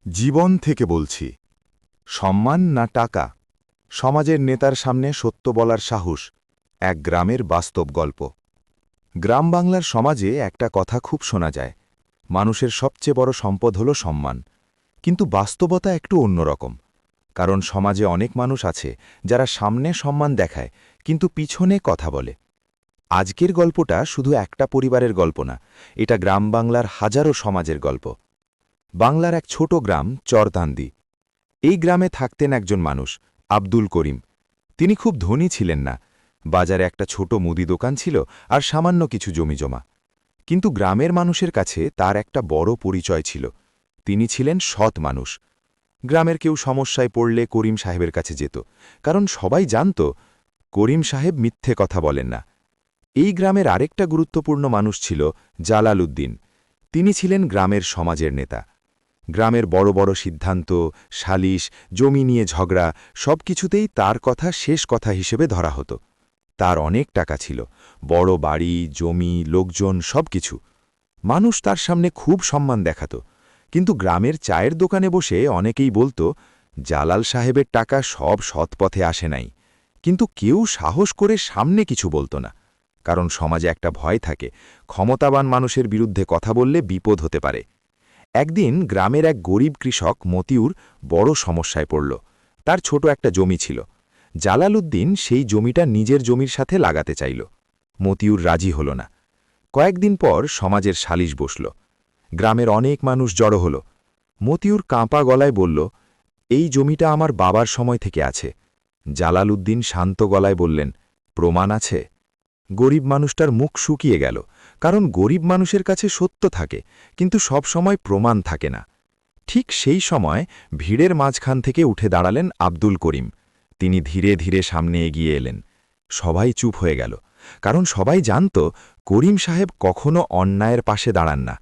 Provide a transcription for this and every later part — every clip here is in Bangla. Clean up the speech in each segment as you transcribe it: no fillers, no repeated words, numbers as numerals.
জীবন থেকে বলছি, সম্মান না টাকা? সমাজের নেতার সামনে সত্য বলার সাহস, এক গ্রামের বাস্তব গল্প। গ্রাম বাংলার সমাজে একটা কথা খুব শোনা যায়, মানুষের সবচেয়ে বড় সম্পদ হল সম্মান। কিন্তু বাস্তবতা একটু অন্যরকম। কারণ সমাজে অনেক মানুষ আছে যারা সামনে সম্মান দেখায়, কিন্তু পিছনে কথা বলে। আজকের গল্পটা শুধু একটা পরিবারের গল্প না, এটা গ্রাম বাংলার হাজারো সমাজের গল্প। বাংলার এক ছোট গ্রাম চরতান্দি। এই গ্রামে থাকতেন একজন মানুষ, আব্দুল করিম। তিনি খুব ধনী ছিলেন না, বাজারে একটা ছোট মুদি দোকান ছিল আর সামান্য কিছু জমিজমা। কিন্তু গ্রামের মানুষের কাছে তার একটা বড় পরিচয় ছিল, তিনি ছিলেন সৎ মানুষ। গ্রামের কেউ সমস্যায় পড়লে করিম সাহেবের কাছে যেত, কারণ সবাই জানত করিম সাহেব মিথ্যে কথা বলেন না। এই গ্রামের আরেকটা গুরুত্বপূর্ণ মানুষ ছিল জালাল উদ্দিন। তিনি ছিলেন গ্রামের সমাজের নেতা। গ্রামের বড় বড় সিদ্ধান্ত, সালিশ, জমি নিয়ে ঝগড়া, সবকিছুতেই তার কথা শেষ কথা হিসেবে ধরা হতো। তার অনেক টাকা ছিল, বড় বাড়ি, জমি, লোকজন, সবকিছু। মানুষ তার সামনে খুব সম্মান দেখাত। কিন্তু গ্রামের চায়ের দোকানে বসে অনেকেই বলতো, জালাল সাহেবের টাকা সব সৎপথে আসে নাই। কিন্তু কেউ সাহস করে সামনে কিছু বলতো না, কারণ সমাজে একটা ভয় থাকে, ক্ষমতাবান মানুষের বিরুদ্ধে কথা বললে বিপদ হতে পারে। একদিন গ্রামের এক গরিব কৃষক মতিউর বড় সমস্যায় পড়ল। তার ছোট একটা জমি ছিল। জালাল উদ্দিন সেই জমিটা নিজের জমির সাথে লাগাতে চাইল। মতিউর রাজি হল না। কয়েকদিন পর সমাজের সালিশ বসল। গ্রামের অনেক মানুষ জড়ো হল। মতিউর কাঁপা গলায় বলল, এই জমিটা আমার বাবার সময় থেকে আছে। জালাল উদ্দিন শান্ত গলায় বললেন, প্রমাণ আছে? গরিব মানুষটার মুখ শুকিয়ে গেল, কারণ গরিব মানুষের কাছে সত্য থাকে, কিন্তু সব সময় প্রমাণ থাকে না। ঠিক সেই সময় ভিড়ের মাঝখান থেকে উঠে দাঁড়ালেন আব্দুল করিম। তিনি ধীরে ধীরে সামনে এগিয়ে এলেন। সবাই চুপ হয়ে গেল, কারণ সবাই জানত করিম সাহেব কখনো অন্যায়ের পাশে দাঁড়ান না।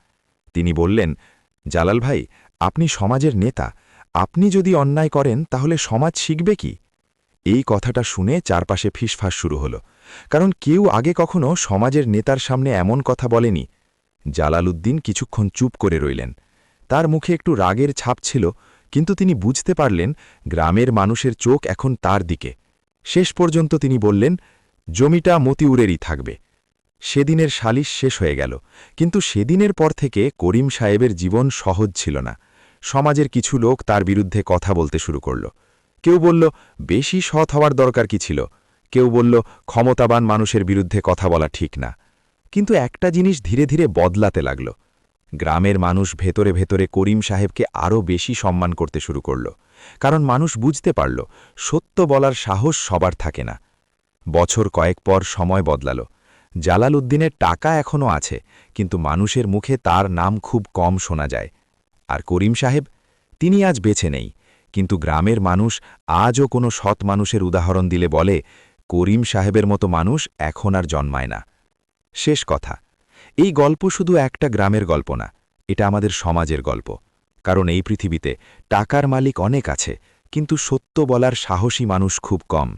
তিনি বললেন, জালাল ভাই, আপনি সমাজের নেতা, আপনি যদি অন্যায় করেন তাহলে সমাজ শিখবে কি? এই কথাটা শুনে চারপাশে ফিসফাস শুরু হলো, কারণ কেউ আগে কখনো সমাজের নেতার সামনে এমন কথা বলেনি। জালাল উদ্দিন কিছুক্ষণ চুপ করে রইলেন। তার মুখে একটু রাগের ছাপ ছিল, কিন্তু তিনি বুঝতে পারলেন গ্রামের মানুষের চোখ এখন তার দিকে। শেষ পর্যন্ত তিনি বললেন, জমিটা মতিউরেরই থাকবে। সেদিনের সালিশ শেষ হয়ে গেল, কিন্তু সেদিনের পর থেকে করিম সাহেবের জীবন সহজ ছিল না। সমাজের কিছু লোক তার বিরুদ্ধে কথা বলতে শুরু করল। কেউ বলল, বেশি সৎ হওয়ার দরকার কি ছিল? কেউ বলল, ক্ষমতাবান মানুষের বিরুদ্ধে কথা বলা ঠিক না। কিন্তু একটা জিনিস ধীরে ধীরে বদলাতে লাগল। গ্রামের মানুষ ভেতরে ভেতরে করিম সাহেবকে আরও বেশি সম্মান করতে শুরু করল, কারণ মানুষ বুঝতে পারল সত্য বলার সাহস সবার থাকে না। বছর কয়েক পর সময় বদলাল। জালাল উদ্দিনের টাকা এখনও আছে, কিন্তু মানুষের মুখে তার নাম খুব কম শোনা যায়। আর করিম সাহেব, তিনি আজ বেঁচে নেই, কিন্তু গ্রামের মানুষ আজও কোনো সৎ মানুষের উদাহরণ দিলে বলে, করিম সাহেবের মতো মানুষ এখন আর জন্মায় না। শেষ কথা, এই গল্প শুধু একটা গ্রামের গল্প না, এটা আমাদের সমাজের গল্প। কারণ এই পৃথিবীতে টাকার মালিক অনেক আছে, কিন্তু সত্য বলার সাহসী মানুষ খুব কম।